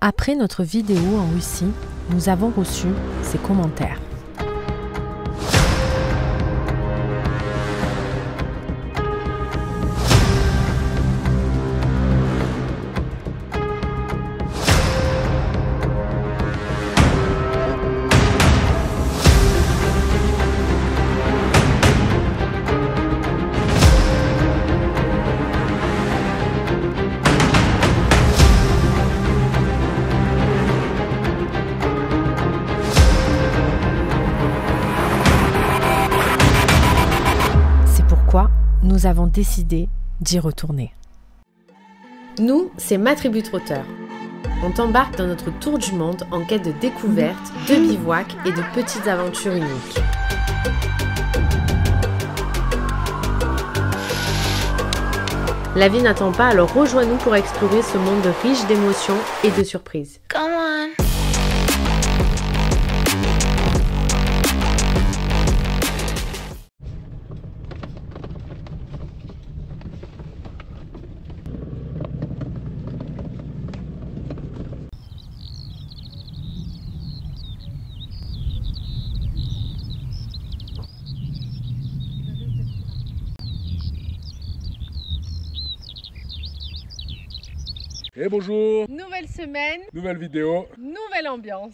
Après notre vidéo en Russie, nous avons reçu ces commentaires. Nous avons décidé d'y retourner. Nous, c'est Ma Tribu Trotteur. On t'embarque dans notre tour du monde en quête de découvertes, de bivouacs et de petites aventures uniques. La vie n'attend pas, alors rejoins-nous pour explorer ce monde riche d'émotions et de surprises. Come on. Et bonjour! Nouvelle semaine, nouvelle vidéo, nouvelle ambiance.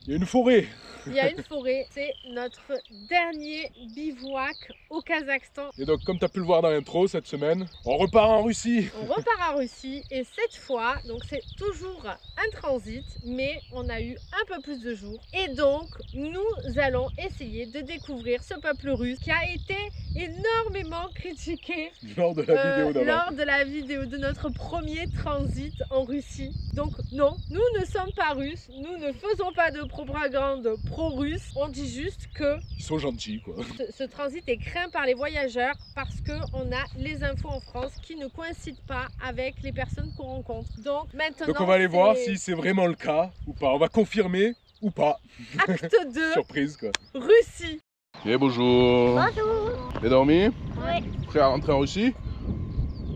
Il y a une forêt. Il y a une forêt, c'est notre dernier bivouac au Kazakhstan. Et donc comme tu as pu le voir dans l'intro, cette semaine, on repart en Russie. On repart en Russie et cette fois, donc c'est toujours un transit, mais on a eu un peu plus de jours. Et donc nous allons essayer de découvrir ce peuple russe qui a été énormément critiqué lors de la vidéo d'avant. Lors de la vidéo de notre premier transit en Russie. Donc non, nous ne sommes pas russes, nous ne faisons pas de propagande pro-russe, on dit juste que ils sont gentils quoi. Ce transit est craint par les voyageurs parce qu'on a les infos en France qui ne coïncident pas avec les personnes qu'on rencontre. Donc maintenant, donc on va aller voir si c'est vraiment le cas ou pas, on va confirmer ou pas. Acte 2. Surprise quoi. Russie. Et bonjour. Bonjour. T'es dormi? Oui. Prêt à rentrer en Russie?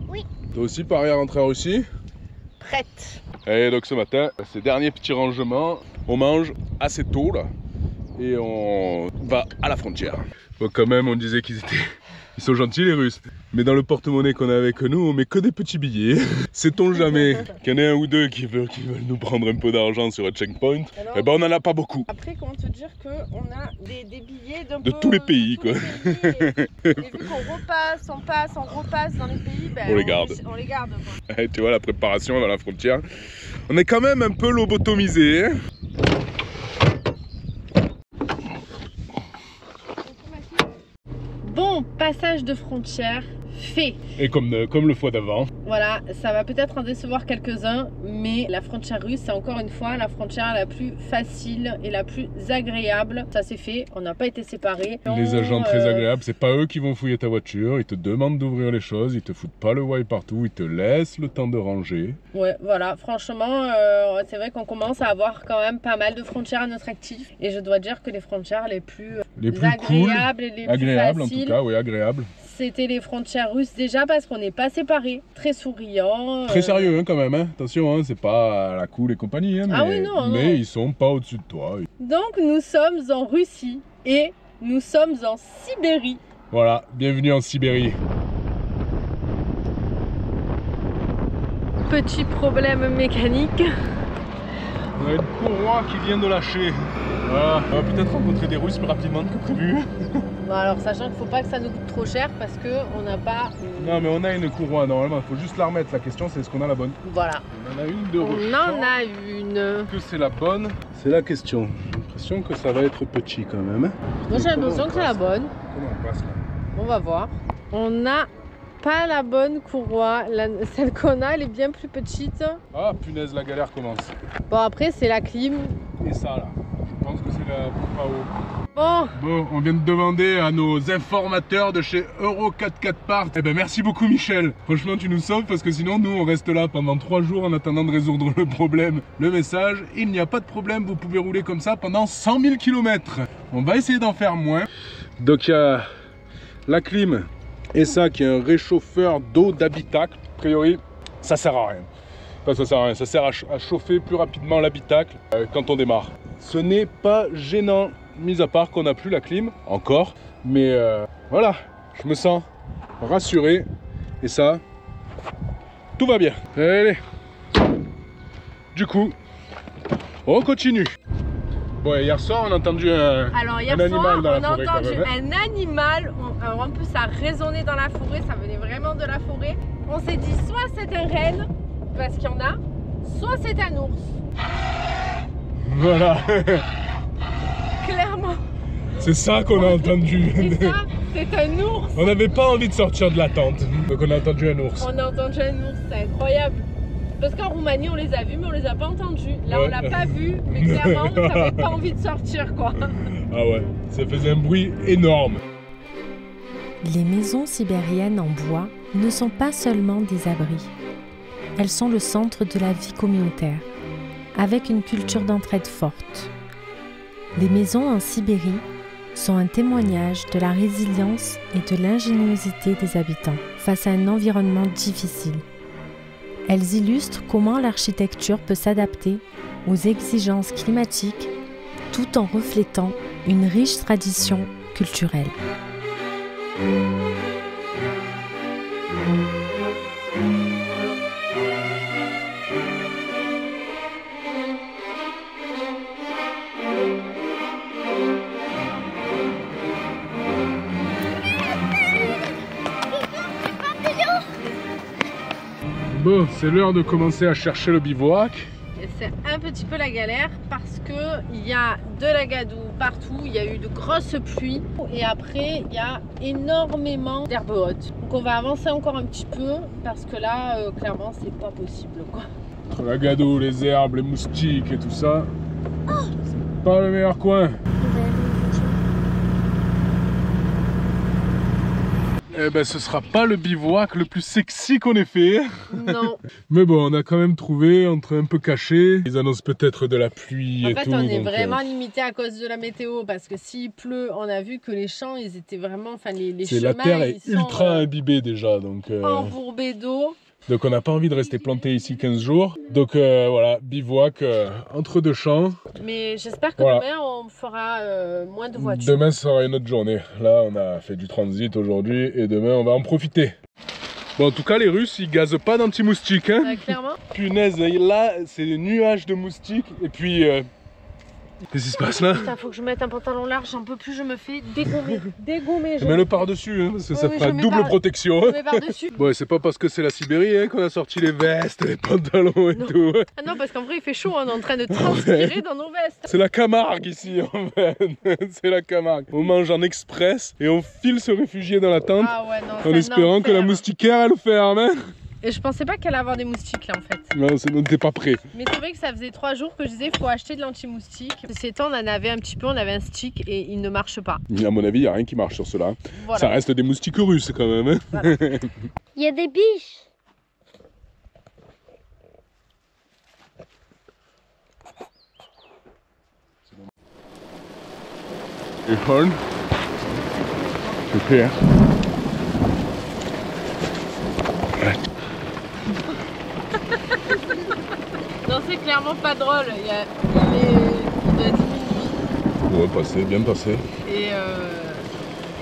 Oui. Toi aussi pareil à rentrer en Russie? Prête. Et donc ce matin, ces derniers petits rangements, on mange assez tôt là et on va à la frontière. Bon, quand même on disait ils sont gentils les Russes, mais dans le porte-monnaie qu'on a avec nous on met que des petits billets. Sait-on jamais qu'il y en ait un ou deux qui veulent nous prendre un peu d'argent sur un checkpoint. Alors, et ben on n'en a pas beaucoup. après comment te dire qu'on a des billets de tous les pays quoi. Et vu qu'on repasse, on repasse dans les pays, ben, on les garde. On les garde quoi. Et tu vois la préparation dans la frontière. On est quand même un peu lobotomisé. Hein. Bon, passage de frontière fait. Et comme le fois d'avant. Voilà, ça va peut-être en décevoir quelques-uns, mais la frontière russe, c'est encore une fois la frontière la plus facile et la plus agréable. Ça c'est fait, on n'a pas été séparés. Les agents très agréables, c'est pas eux qui vont fouiller ta voiture, ils te demandent d'ouvrir les choses, ils te foutent pas le why partout, ils te laissent le temps de ranger. Ouais, voilà, franchement, c'est vrai qu'on commence à avoir quand même pas mal de frontières à notre actif. Et je dois dire que les frontières les plus agréables cool, et les agréables plus faciles, en tout cas, oui, agréables. C'était les frontières russes déjà parce qu'on n'est pas séparés, très souriants. Très sérieux hein, quand même, hein. Attention, hein, c'est pas la cool et compagnie, hein, mais, ah oui, non, mais non. ils sont pas au-dessus de toi. Donc nous sommes en Russie et nous sommes en Sibérie. Voilà, bienvenue en Sibérie. Petit problème mécanique. On a une courroie qui vient de lâcher. Voilà. On va peut-être rencontrer des Russes plus rapidement que prévu. Bon alors sachant qu'il ne faut pas que ça nous coûte trop cher parce qu'on n'a pas... Non mais on a une courroie normalement, il faut juste la remettre. La question c'est est-ce qu'on a la bonne? Voilà. On en a une de On rechange. en a une. Est-ce que c'est la bonne? C'est la question. J'ai l'impression que ça va être petit quand même. Moi j'ai l'impression que c'est la bonne. Comment on passe là? On va voir. On n'a pas la bonne courroie. Celle qu'on a, elle est bien plus petite. Ah punaise, la galère commence. Bon après c'est la clim. Et ça là, je pense que c'est la pompe à eau. Bon. Bon, on vient de demander à nos informateurs de chez Euro 44 Parts. Eh ben merci beaucoup Michel. Franchement tu nous sauves parce que sinon nous on reste là pendant 3 jours en attendant de résoudre le problème. Le message, il n'y a pas de problème, vous pouvez rouler comme ça pendant 100 000 km. On va essayer d'en faire moins. Donc il y a la clim et ça qui est un réchauffeur d'eau d'habitacle. A priori ça sert à rien. Enfin, ça sert à rien, ça sert à chauffer plus rapidement l'habitacle quand on démarre. Ce n'est pas gênant, mis à part qu'on n'a plus la clim, encore. Mais voilà, je me sens rassuré. Et ça, tout va bien. Allez. Du coup, on continue. Bon, hier soir, on a entendu un animal dans la forêt. Alors, hier soir, on a entendu un animal. Alors, en plus, ça a résonné dans la forêt. Ça venait vraiment de la forêt. On s'est dit, soit c'est un renne, parce qu'il y en a, soit c'est un ours. Voilà. Clairement. C'est ça qu'on a entendu. C'est ça, c'est un ours. On n'avait pas envie de sortir de la tente. Donc, on a entendu un ours. On a entendu un ours, c'est incroyable. Parce qu'en Roumanie, on les a vus, mais on les a pas entendus. Là, on l'a pas vu, mais clairement, on n'avait pas envie de sortir, quoi. Ah ouais, ça faisait un bruit énorme. Les maisons sibériennes en bois ne sont pas seulement des abris. Elles sont le centre de la vie communautaire, avec une culture d'entraide forte. Les maisons en Sibérie sont un témoignage de la résilience et de l'ingéniosité des habitants face à un environnement difficile. Elles illustrent comment l'architecture peut s'adapter aux exigences climatiques tout en reflétant une riche tradition culturelle. Bon, c'est l'heure de commencer à chercher le bivouac. Et c'est un petit peu la galère parce qu'il y a de la gadoue partout, il y a eu de grosses pluies et après il y a énormément d'herbes hautes. Donc on va avancer encore un petit peu parce que là, clairement, c'est pas possible, quoi. La gadoue, les herbes, les moustiques et tout ça, c'est pas le meilleur coin. Eh ben, ce sera pas le bivouac le plus sexy qu'on ait fait. Non. Mais bon, on a quand même trouvé un train un peu caché. Ils annoncent peut-être de la pluie et tout. En fait, on est vraiment limité à cause de la météo parce que s'il pleut, on a vu que les champs, ils étaient vraiment, enfin les chemins, la terre est ils ultra sont imbibée déjà, donc embourbés d'eau. donc on n'a pas envie de rester planté ici 15 jours. Donc voilà, bivouac entre deux champs. Mais j'espère que Voilà. demain, on fera moins de voitures. Demain sera une autre journée. Là, on a fait du transit aujourd'hui et demain, on va en profiter. Bon, en tout cas, les Russes, ils gazent pas d'anti-moustiques. Hein. Clairement. Punaise, là, c'est des nuages de moustiques. Et puis, qu'est-ce qui se passe là? Putain, faut que je mette un pantalon large, j'en peux plus, je me fais dégommer. Dégommer. Mets-le par-dessus, hein, parce que ça oui, fera je mets double protection. Je mets par-dessus. Bon, c'est pas parce que c'est la Sibérie hein, qu'on a sorti les vestes, les pantalons et Non. tout. Ah non, parce qu'en vrai, il fait chaud, on est en train de transpirer dans nos vestes. C'est la Camargue ici, en fait. C'est la Camargue. On mange en express et on file se réfugier dans la tente Ah ouais, non, en c'est un espérant que la enfer. moustiquaire, elle ferme. Hein. Et je pensais pas qu'elle allait avoir des moustiques là en fait. Non, on t'es pas prêt. Mais c'est vrai que ça faisait 3 jours que je disais faut acheter de l'anti-moustique. Ceci étant, on en avait un petit peu, on avait un stick et il ne marche pas. À mon avis, il n'y a rien qui marche sur cela. Voilà. Ça reste des moustiques russes quand même. Hein. Voilà. Il y a des biches. Et Horn. Super. Non, c'est clairement pas drôle. Il doit être minuit Ouais, passé, bien passé. et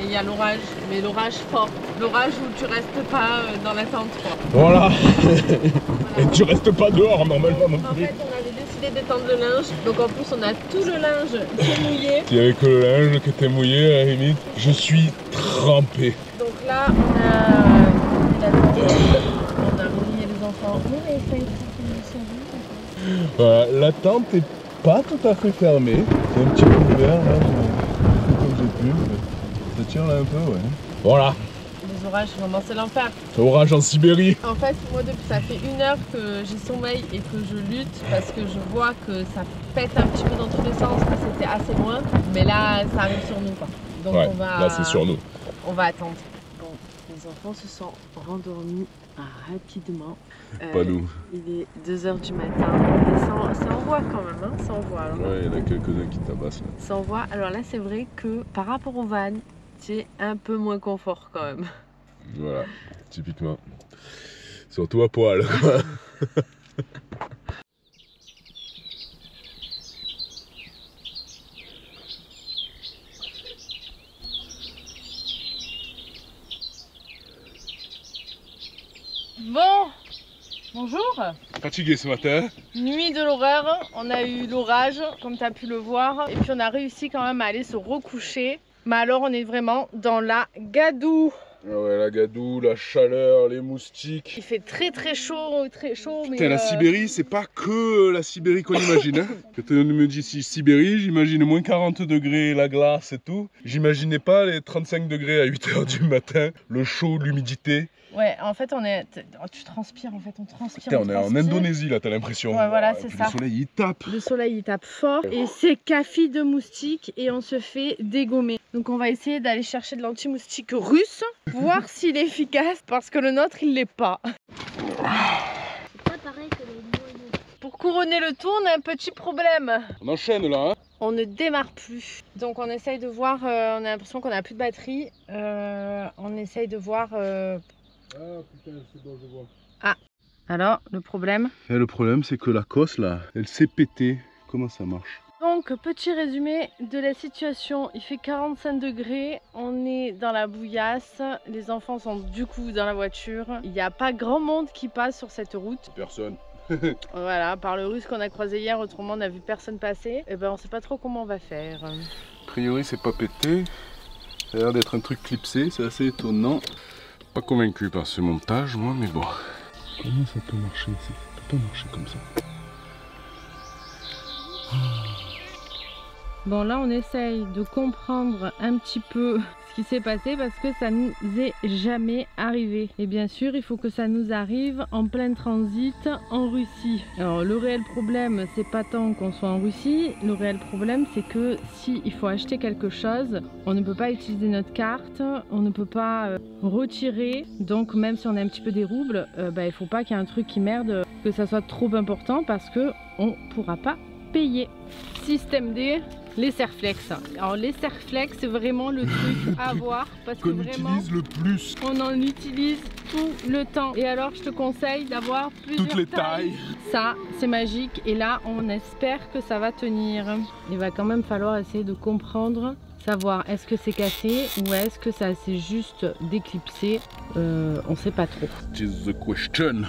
il y a l'orage, mais l'orage fort. L'orage où tu restes pas dans la tente quoi. Voilà. Et tu restes pas dehors normalement non En plus. fait, on avait décidé d'étendre le linge. Donc en plus, on a tout le linge qui est mouillé. S'il y avait que le linge que t'es mouillé, à la limite, je suis trempé. Donc là, on a mouillé les enfants. Voilà, la tente est pas tout à fait fermée. C'est un petit peu ouvert là, comme j'ai pu. Mais ça tire là un peu, ouais. Voilà, Les orages, vraiment, c'est l'enfer. orage en Sibérie. En fait, moi, depuis ça fait 1 heure que j'ai sommeil et que je lutte parce que je vois que ça pète un petit peu dans tous les sens, que c'était assez loin. Mais là, ça arrive sur nous, quoi. Donc Ouais, on va, là c'est sur nous. on va attendre. Bon, les enfants se sont rendormis rapidement. Pas nous. Il est 2 h du matin. Et ça envoie quand même, hein, ça envoie. Alors, Ouais, il y en a quelques-uns qui tabassent là. ça envoie. Alors là, c'est vrai que par rapport au van, c'est un peu moins confort quand même. Voilà, typiquement. Surtout à poil. Bon, bonjour. Fatigué ce matin. Nuit de l'horreur, on a eu l'orage comme tu as pu le voir et puis on a réussi quand même à aller se recoucher. Mais alors on est vraiment dans la gadoue. Ah ouais, la gadoue, la chaleur, les moustiques. Il fait très chaud, Putain, mais la Sibérie, c'est pas que la Sibérie qu'on imagine. Hein. Quand on me dit Sibérie, j'imagine moins 40 degrés, la glace et tout. J'imaginais pas les 35 degrés à 8 h du matin, le chaud, l'humidité. Ouais, en fait, tu transpires, en fait, on transpire. Putain, on est en Indonésie là, t'as l'impression. Ouais, voilà, c'est ça. Le soleil, il tape. Le soleil, il tape fort et c'est café de moustiques et on se fait dégommer. Donc, on va essayer d'aller chercher de l'anti-moustique russe, voir s'il est efficace parce que le nôtre, il l'est pas. C'est pas pareil que les moineaux. Pour couronner le tout, on a un petit problème. On enchaîne là, hein. On ne démarre plus. Donc, on essaye de voir, on a l'impression qu'on n'a plus de batterie. On essaye de voir... Ah putain, c'est bon, je vois. Ah, alors le problème? Et le problème, c'est que la cosse là, elle s'est pétée. Comment ça marche? Donc, petit résumé de la situation, il fait 45 degrés, on est dans la bouillasse, les enfants sont du coup dans la voiture. Il n'y a pas grand monde qui passe sur cette route. Personne. Voilà, par le russe qu'on a croisé hier, autrement on n'a vu personne passer. Et ben on sait pas trop comment on va faire. A priori, c'est pas pété. Ça a l'air d'être un truc clipsé, c'est assez étonnant. Pas convaincu par ce montage, moi, mais bon. Comment ça peut marcher? Ça peut pas marcher comme ça. Bon, là on essaye de comprendre un petit peu ce qui s'est passé parce que ça nous est jamais arrivé. Et bien sûr, il faut que ça nous arrive en plein transit en Russie. Alors le réel problème, c'est pas tant qu'on soit en Russie. Le réel problème, c'est que si il faut acheter quelque chose, on ne peut pas utiliser notre carte, on ne peut pas retirer. Donc même si on a un petit peu des roubles, il faut pas qu'il y ait un truc qui merde, que ça soit trop important parce que on pourra pas payer. Système D. Les Serflex. Alors les Serflex, c'est vraiment le truc à avoir parce que vraiment utilise le plus. on en utilise tout le temps. Et alors je te conseille d'avoir plusieurs Toutes les tailles. Ça c'est magique et là on espère que ça va tenir. Il va quand même falloir essayer de comprendre, savoir est-ce que c'est cassé ou est-ce que ça s'est juste déclipsé. On sait pas trop. Is the question.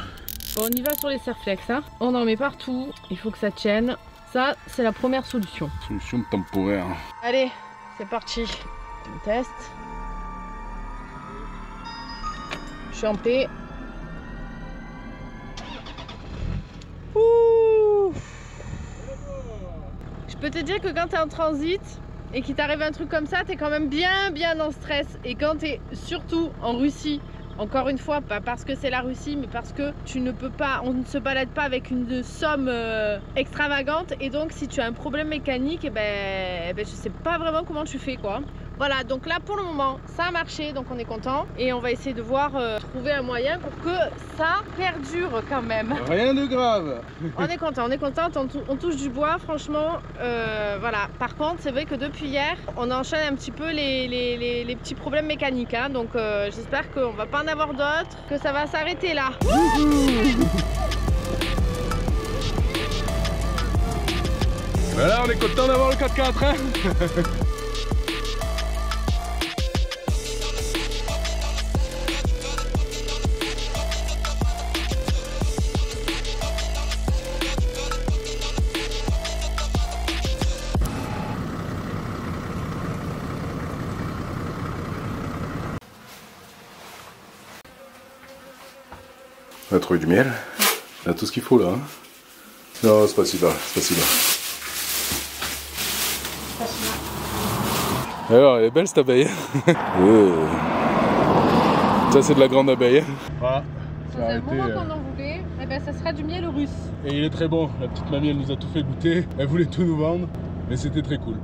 Bon, on y va sur les Serflex, hein. On en met partout, il faut que ça tienne. Ça, c'est la première solution. Solution temporaire. Allez, c'est parti. On teste. Je suis en paix. Ouh. Je peux te dire que quand tu es en transit et qu'il t'arrive un truc comme ça, tu es quand même bien en stress. Et quand tu es surtout en Russie, encore une fois, pas parce que c'est la Russie, mais parce que tu ne peux pas, on ne se balade pas avec une somme extravagante. Et donc, si tu as un problème mécanique, je sais pas vraiment comment tu fais, quoi. Voilà, donc là, pour le moment, ça a marché, donc on est content. Et on va essayer de voir, trouver un moyen pour que ça perdure quand même. Rien de grave. On est content, on touche du bois, franchement. Voilà, par contre, c'est vrai que depuis hier, on enchaîne un petit peu les petits problèmes mécaniques, hein. Donc j'espère qu'on va pas en avoir d'autres, que ça va s'arrêter là. Voilà, on est content d'avoir le 4x4, hein. On a trouvé du miel. On a tout ce qu'il faut là. Hein. Non, c'est pas si bas, c'est pas si bas. Alors, elle est belle cette abeille. Ça, c'est de la grande abeille. Voilà. Ça faisait un moment qu'on en voulait. Eh ben, ça sera du miel russe. Et il est très bon. La petite mamie, elle nous a tout fait goûter. Elle voulait tout nous vendre, mais c'était très cool.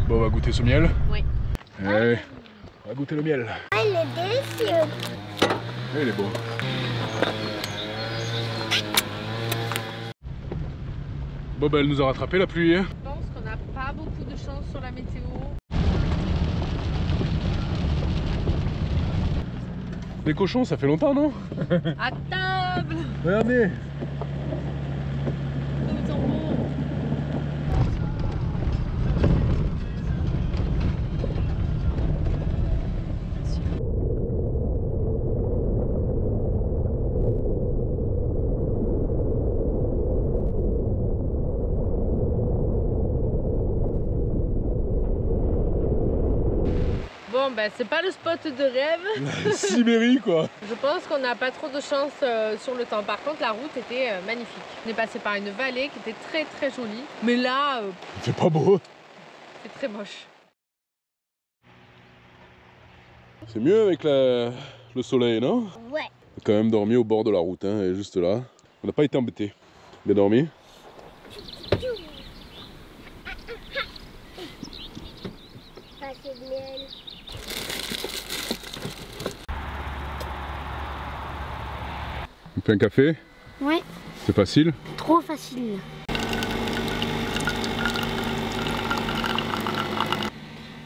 Bon, on va goûter ce miel. Oui. Allez, on va goûter le miel. Ah, il est délicieux. Il est beau. Bon, bah, elle nous a rattrapé la pluie. Hein. Je pense qu'on n'a pas beaucoup de chance sur la météo. Les cochons, ça fait longtemps, non? À table. Regardez. Nous en haut. Bon, ben c'est pas le spot de rêve. La Sibérie, quoi. Je pense qu'on n'a pas trop de chance sur le temps. Par contre, la route était magnifique. On est passé par une vallée qui était très très jolie. Mais là, C'est pas beau. c'est très moche. C'est mieux avec le soleil, non? Ouais. On a quand même dormi au bord de la route, hein, et juste là. On n'a pas été embêtés. Bien dormi? Passer de miel. On fait un café? Ouais. C'est facile? Trop facile.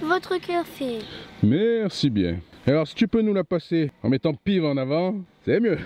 Votre café. Merci bien. Alors si tu peux nous la passer en mettant PIV en avant, c'est mieux.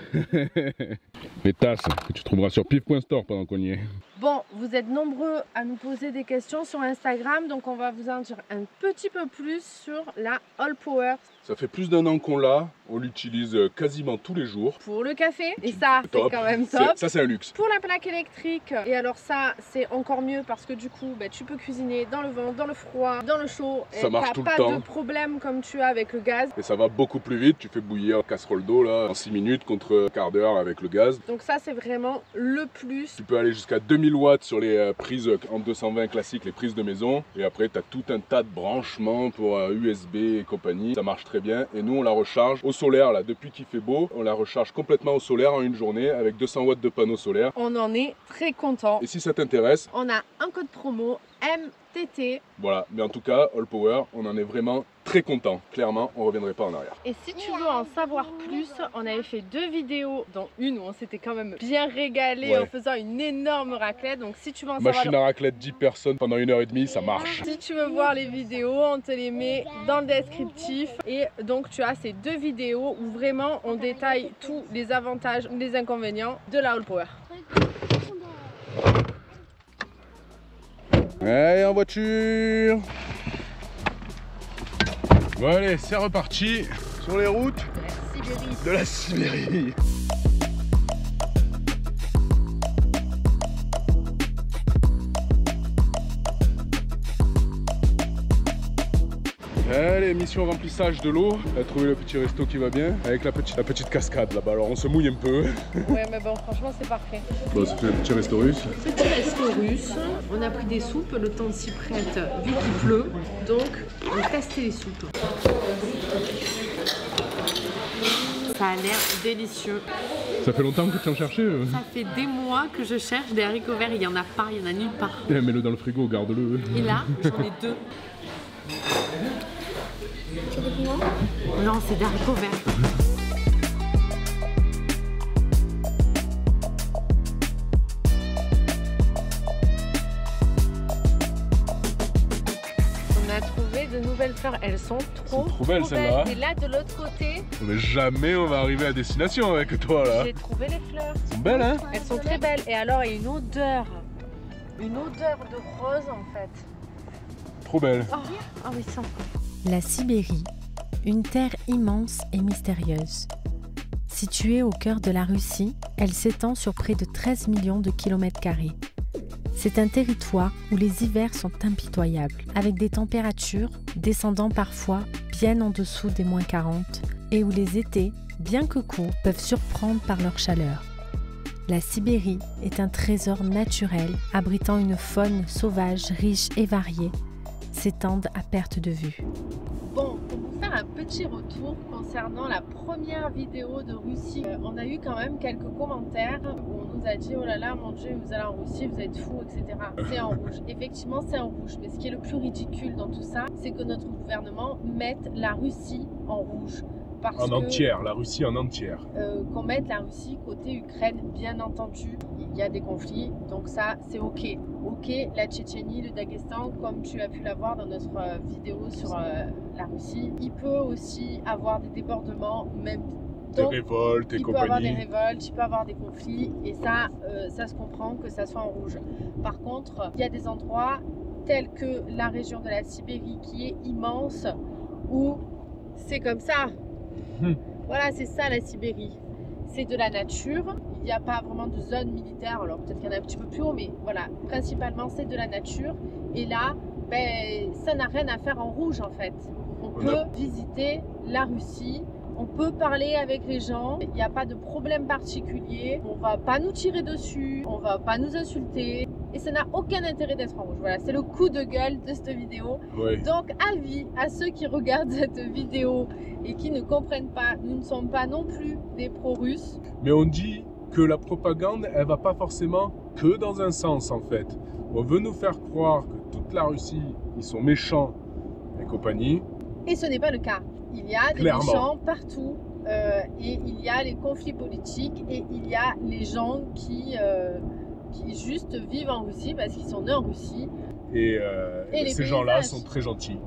Les tasses que tu trouveras sur piv.store pendant qu'on y est. Bon, vous êtes nombreux à nous poser des questions sur Instagram, donc on va vous en dire un petit peu plus sur la All Power Ça fait plus d'1 an qu'on l'a, on l'utilise quasiment tous les jours. pour le café. Et ça, c'est Top. quand même top. Ça c'est un luxe. Pour la plaque électrique, et alors ça, c'est encore mieux parce que du coup, bah, tu peux cuisiner dans le vent, dans le froid, dans le chaud. Ça marche tout le pas temps. de problème comme tu as avec le gaz. Et ça va beaucoup plus vite, tu fais bouillir une casserole d'eau là en 6 minutes contre un quart d'heure avec le gaz. Donc ça, c'est vraiment le plus. Tu peux aller jusqu'à 2000 watts sur les prises en 220 classiques, les prises de maison. Et après, tu as tout un tas de branchements pour USB et compagnie. Ça marche très bien. Et nous, on la recharge au solaire là. Depuis qu'il fait beau, on la recharge complètement au solaire en une journée avec 200 watts de panneaux solaires. On en est très content. Et si ça t'intéresse, On a un code promo MTT. voilà. Mais en tout cas, All Power, on en est vraiment très content. Clairement, on reviendrait pas en arrière. Et si tu veux en savoir plus, on avait fait 2 vidéos, dont une où on s'était quand même bien régalé Ouais. en faisant une énorme raclette. Donc si tu veux en savoir... Machine à raclette 10 personnes pendant 1h30, ça marche. Si tu veux voir les vidéos, on te les met dans le descriptif. Et donc tu as ces 2 vidéos où vraiment on détaille tous les avantages, les inconvénients de la All Power. Allez, en voiture. Bon allez, c'est reparti sur les routes de la Sibérie. Allez, mission remplissage de l'eau. On a trouvé le petit resto qui va bien avec la petite cascade là-bas. Alors on se mouille un peu. Ouais, mais bon, franchement, c'est parfait. Bon, c'était le petit resto russe. Petit resto russe. On a pris des soupes, le temps s'y prête vu qu'il pleut. Donc, on va tester les soupes. Ça a l'air délicieux. Ça fait longtemps que tu en cherchais. Ça fait des mois que je cherche des haricots verts. Il n'y en a pas, il y en a nulle part. Mets-le dans le frigo, garde-le. Et là, j'en ai 2. C'est des piments? Non, c'est des haricots verts. On a trouvé de nouvelles fleurs. Elles sont trop belles, celles-là. Et là, de l'autre côté, Mais jamais on va arriver à destination avec toi là. j'ai trouvé les fleurs. Elles sont belles, hein? Elles sont très belles. Et alors, il y a une odeur. Une odeur de rose en fait. Trop belles. Oh, ah oui, ça. La Sibérie, une terre immense et mystérieuse. Située au cœur de la Russie, elle s'étend sur près de 13 millions de kilomètres carrés. C'est un territoire où les hivers sont impitoyables, avec des températures descendant parfois bien en dessous des moins 40, et où les étés, bien que courts, peuvent surprendre par leur chaleur. La Sibérie est un trésor naturel abritant une faune sauvage, riche et variée, s'étendent à perte de vue. Bon, pour vous faire un petit retour concernant la première vidéo de Russie, on a eu quand même quelques commentaires où on nous a dit « Oh là là, mon Dieu, vous allez en Russie, vous êtes fous, etc. » C'est en rouge. Effectivement, c'est en rouge. Mais ce qui est le plus ridicule dans tout ça, c'est que notre gouvernement mette la Russie en rouge. Parce que, la Russie en entière. qu'on mette la Russie côté Ukraine, bien entendu, il y a des conflits, donc ça c'est ok. Ok, la Tchétchénie, le Daghestan, comme tu as pu l'avoir dans notre vidéo sur la Russie, il peut aussi avoir des débordements, même Des révoltes et compagnie. Il peut avoir des révoltes, il peut avoir des conflits et ça, ça se comprend que ça soit en rouge. Par contre, il y a des endroits tels que la région de la Sibérie qui est immense où c'est comme ça. Voilà, c'est ça la Sibérie. C'est de la nature. Il n'y a pas vraiment de zone militaire. Alors peut-être qu'il y en a un petit peu plus haut, mais voilà, principalement c'est de la nature. Et là, ben, ça n'a rien à faire en rouge en fait. On peut visiter la Russie. On peut parler avec les gens, il n'y a pas de problème particulier, on va pas nous tirer dessus, on va pas nous insulter et ça n'a aucun intérêt d'être en rouge. Voilà, c'est le coup de gueule de cette vidéo. Oui. Donc avis à ceux qui regardent cette vidéo et qui ne comprennent pas, nous ne sommes pas non plus des pro-russes. Mais on dit que la propagande, elle va pas forcément que dans un sens en fait. On veut nous faire croire que toute la Russie, ils sont méchants et compagnie. Et ce n'est pas le cas. Il y a des méchants partout et il y a les conflits politiques et il y a les gens qui juste vivent en Russie parce qu'ils sont nés en Russie. Et ces gens-là sont très gentils.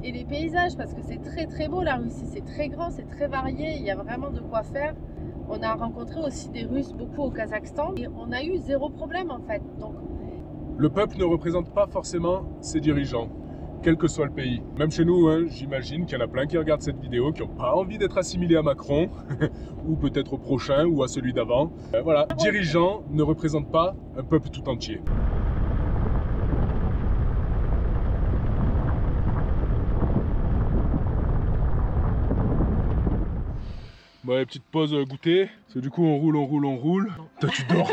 Et les paysages, parce que c'est très très beau la Russie, c'est très grand, c'est très varié, il y a vraiment de quoi faire. On a rencontré aussi des Russes beaucoup au Kazakhstan et on a eu zéro problème en fait. Donc, le peuple ne représente pas forcément ses dirigeants. Quel que soit le pays. Même chez nous, hein, j'imagine qu'il y en a plein qui regardent cette vidéo, qui n'ont pas envie d'être assimilés à Macron, ou peut-être au prochain, ou à celui d'avant. Voilà, dirigeants ne représentent pas un peuple tout entier. Bon, allez, petite pause goûter, parce que du coup on roule. Toi, tu dors.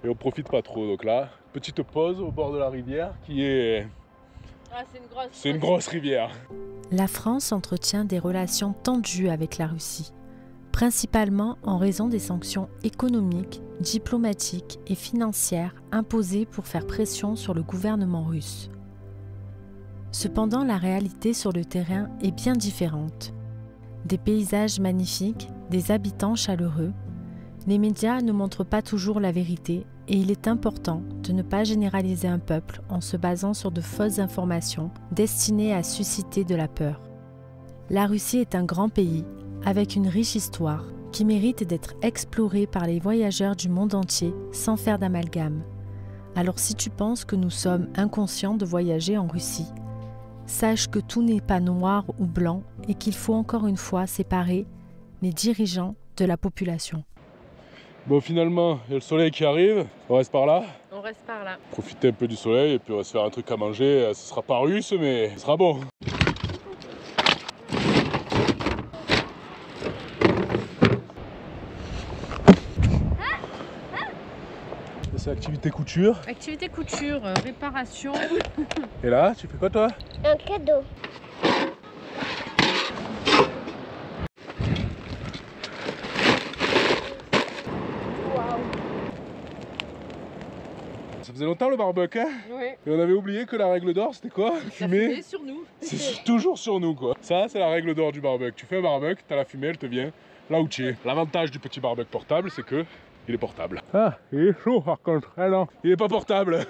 Et on profite pas trop, donc là, petite pause au bord de la rivière, qui est... c'est une grosse rivière. La France entretient des relations tendues avec la Russie, principalement en raison des sanctions économiques, diplomatiques et financières imposées pour faire pression sur le gouvernement russe. Cependant, la réalité sur le terrain est bien différente. Des paysages magnifiques, des habitants chaleureux, les médias ne montrent pas toujours la vérité et il est important de ne pas généraliser un peuple en se basant sur de fausses informations destinées à susciter de la peur. La Russie est un grand pays avec une riche histoire qui mérite d'être explorée par les voyageurs du monde entier sans faire d'amalgame. Alors si tu penses que nous sommes inconscients de voyager en Russie, sache que tout n'est pas noir ou blanc et qu'il faut encore une fois séparer les dirigeants de la population. Bon, finalement, il y a le soleil qui arrive. On reste par là. On reste par là. Profiter un peu du soleil et puis on va se faire un truc à manger. Ce sera pas russe, mais ce sera bon. C'est activité couture. Activité couture, réparation. Et là, tu fais quoi toi? Un cadeau. Ça faisait longtemps le barbecue, hein? Oui. Et on avait oublié que la règle d'or c'était quoi? Fumer sur nous. C'est toujours sur nous quoi. Ça c'est la règle d'or du barbecue. Tu fais un barbecue, t'as la fumée, elle te vient là où tu es. L'avantage du petit barbecue portable c'est que il est portable. Ah, il est chaud par contre. Ah non, il est pas portable.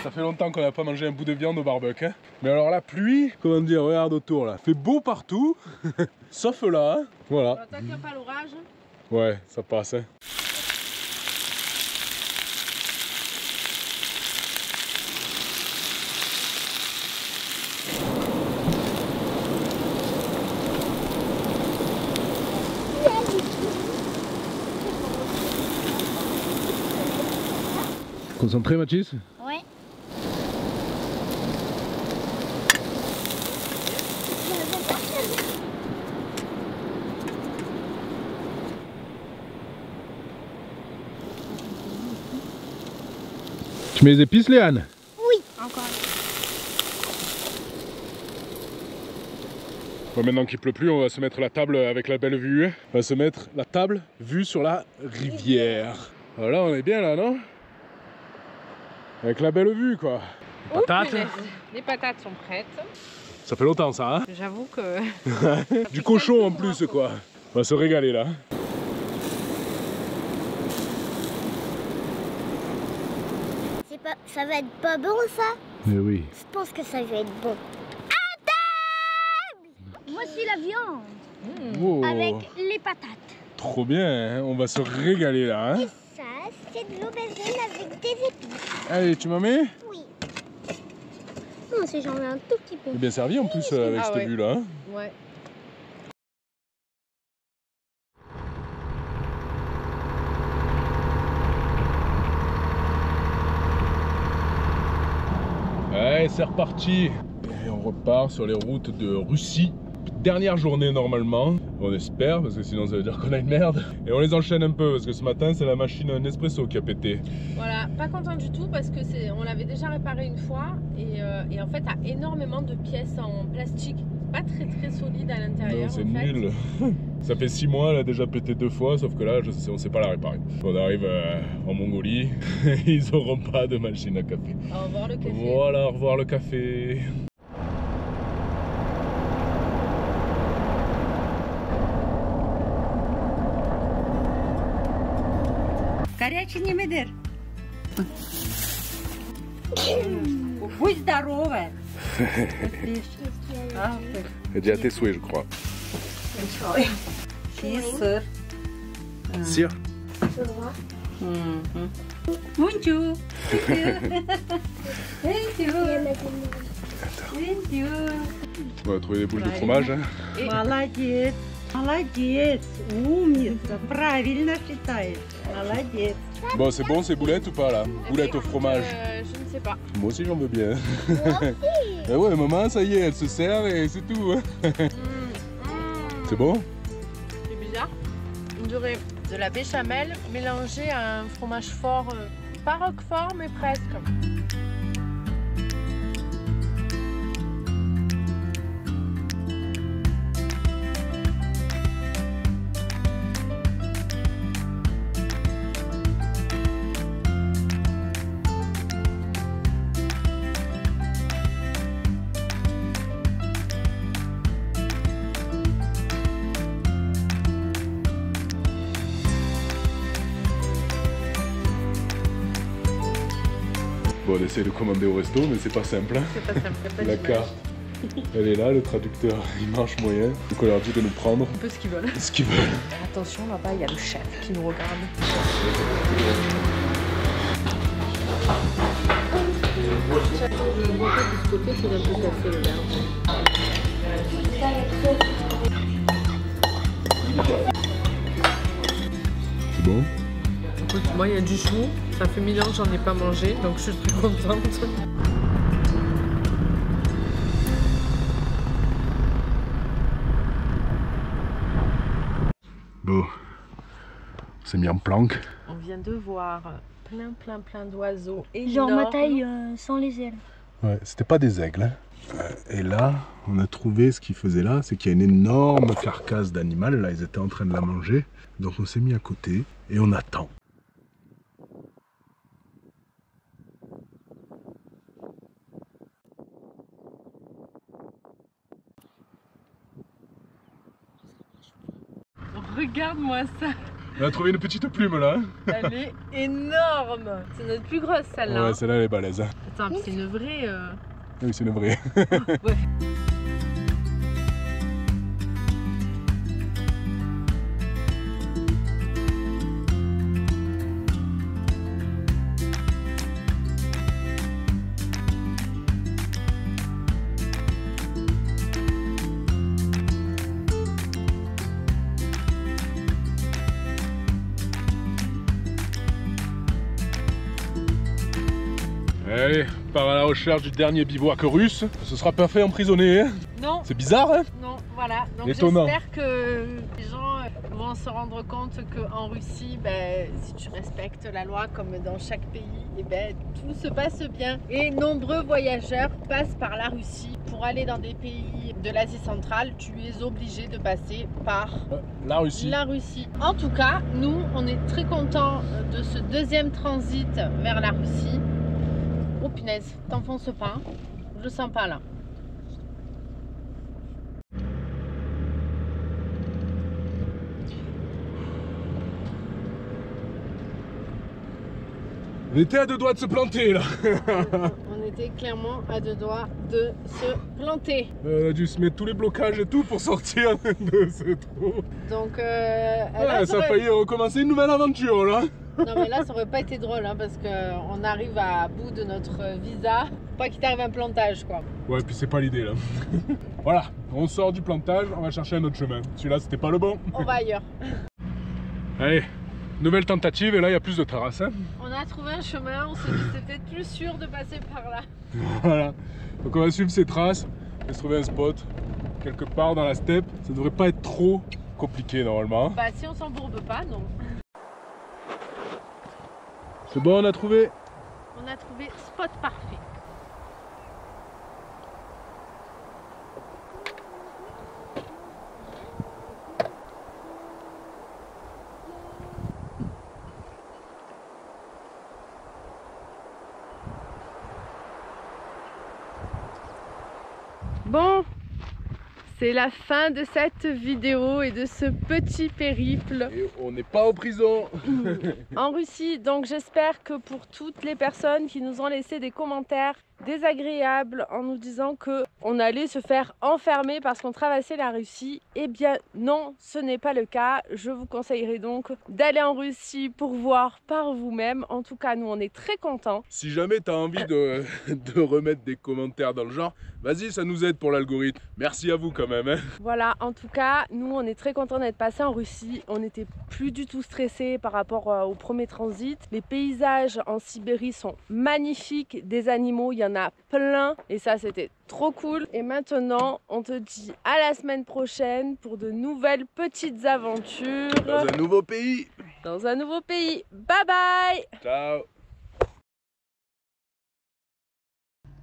Ça fait longtemps qu'on n'a pas mangé un bout de viande au barbecue. Hein. Mais alors la pluie, comment dire, regarde autour là. Fait beau partout, sauf là. Hein. Voilà. Tant qu'il n'y a pas l'orage. Ouais, ça passe. Hein. Concentré Mathis? Ouais. Tu mets les épices Léane? Oui. Encore. Bon, maintenant qu'il pleut plus, on va se mettre la table avec la belle vue. On va se mettre la table vue sur la rivière. Voilà, on est bien là, non? Avec la belle vue, quoi. Les patates. Les patates sont prêtes. Ça fait longtemps, ça, hein? J'avoue que... Du cochon en plus, quoi. On va se régaler, là. Ça va être pas bon ça? Mais oui. Je pense que ça va être bon. À table! Voici la viande. Oh. Avec les patates. Trop bien, hein? On va se régaler là. Hein? Et ça, c'est de l'aubergine avec des épices. Allez, tu m'en mets? Oui. Non, si j'en mets un tout petit peu. C'est bien servi en plus avec cette vue là. Hein? Ouais. Allez, c'est reparti. Et on repart sur les routes de Russie. Dernière journée normalement, on espère, parce que sinon ça veut dire qu'on a une merde. Et on les enchaîne un peu, parce que ce matin c'est la machine Nespresso qui a pété. Voilà, pas content du tout parce que on l'avait déjà réparé une fois et en fait, a énormément de pièces en plastique. Pas très solide à l'intérieur. C'est nul. Ça fait 6 mois, elle a déjà pété 2 fois, sauf que là, on sait pas la réparer. On arrive en Mongolie, ils n'auront pas de machine à café. Au revoir le café. Voilà, au revoir le café. Горячий не медер. Будь здоровая. Elle dit à tes souhaits, je crois. Сыр. Sire. Bonjour. Thank you. On va trouver des boules de fromage. Hein. Молодец. Молодец. Умница. Правильно считаешь. Молодец. Bon, c'est bon ces boulettes ou pas là? Boulettes au fromage. Je ne sais pas. Moi aussi j'en veux bien. Ben ouais, maman, ça y est, elle se sert et c'est tout. C'est bon? C'est bizarre. On dirait de la béchamel mélangée à un fromage fort, pas roquefort mais presque. Bon, on essaie de commander au resto, mais c'est pas simple. Hein. C'est pas simple. La carte, elle est là, le traducteur, il marche moyen. Donc on leur dit de nous prendre Un peu ce qu'ils veulent. ce qu'ils veulent. Attention, là-bas, il y a le chef qui nous regarde. Je vois pas de ce côté, c'est un peu cassé le verre. C'est bon? Écoute, moi, il y a du chou. Ça fait 1000 ans que j'en ai pas mangé, donc je suis très contente. Bon, on s'est mis en planque. On vient de voir plein d'oiseaux Genre énormes. ma taille sans les ailes. Ouais, c'était pas des aigles. Hein. Et là, on a trouvé ce qu'ils faisaient là, c'est qu'il y a une énorme carcasse d'animal. Là, ils étaient en train de la manger. Donc on s'est mis à côté et on attend. Regarde-moi ça. On a trouvé une petite plume là. Elle est énorme. C'est notre plus grosse celle-là. Ouais, celle-là elle est balèze. Hein. Attends, c'est une vraie... Oui, c'est une vraie. Ouais. Allez, on part à la recherche du dernier bivouac russe. Ce sera pas fait emprisonné. Hein. Non. C'est bizarre, hein? Non, voilà. Donc étonnant. j'espère que les gens vont se rendre compte qu'en Russie, si tu respectes la loi comme dans chaque pays, tout se passe bien. Et nombreux voyageurs passent par la Russie. Pour aller dans des pays de l'Asie centrale, tu es obligé de passer par la Russie. En tout cas, nous, on est très contents de ce deuxième transit vers la Russie. Oh punaise, t'enfonces pas, hein. Je le sens pas là. On était à deux doigts de se planter là. On était clairement à deux doigts de se planter. On a dû se mettre tous les blocages et tout pour sortir de ce trou. Donc là, ça a failli recommencer une nouvelle aventure là. Non mais là ça aurait pas été drôle hein, parce qu'on arrive à bout de notre visa. Faut pas qu'il t'arrive un plantage quoi. Ouais, puis c'est pas l'idée là. Voilà, on sort du plantage, on va chercher un autre chemin. Celui-là c'était pas le bon. On va ailleurs. Allez, nouvelle tentative et là il y a plus de terrasse. Hein. On a trouvé un chemin, on s'est dit c'est peut-être plus sûr de passer par là. Voilà, donc on va suivre ces traces et se trouver un spot quelque part dans la steppe. Ça devrait pas être trop compliqué normalement. Bah si on s'embourbe pas, non. C'est bon, on a trouvé. On a trouvé spot parfait. Bon, c'est la fin de cette vidéo et de ce petit périple. Et on n'est pas en prison. En Russie, donc j'espère que pour toutes les personnes qui nous ont laissé des commentaires désagréables en nous disant que on allait se faire enfermer parce qu'on traversait la Russie, eh bien non, ce n'est pas le cas. Je vous conseillerais donc d'aller en Russie pour voir par vous-même. En tout cas, nous on est très contents. Si jamais tu as envie de remettre des commentaires dans le genre, vas-y, ça nous aide pour l'algorithme. Merci à vous quand même. Hein. Voilà, en tout cas, nous on est très contents d'être passés en Russie. On n'était plus du tout stressés par rapport au premier transit. Les paysages en Sibérie sont magnifiques, des animaux, il y en a plein et ça c'était trop cool. Et maintenant, on te dit à la semaine prochaine pour de nouvelles petites aventures. Dans un nouveau pays. Dans un nouveau pays. Bye bye. Ciao.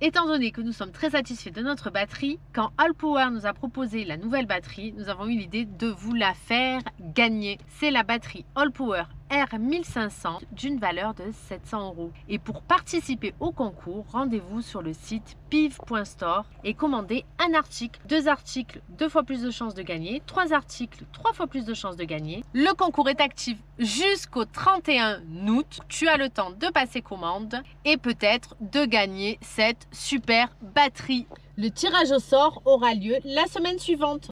Étant donné que nous sommes très satisfaits de notre batterie, quand Allpower nous a proposé la nouvelle batterie, nous avons eu l'idée de vous la faire gagner. C'est la batterie Allpower R1500 d'une valeur de 700 €. Et pour participer au concours, rendez-vous sur le site piv.store et commandez un article, 2 articles, 2 fois plus de chances de gagner, 3 articles, 3 fois plus de chances de gagner. Le concours est actif jusqu'au 31 août. Tu as le temps de passer commande et peut-être de gagner cette super batterie. Le tirage au sort aura lieu la semaine suivante.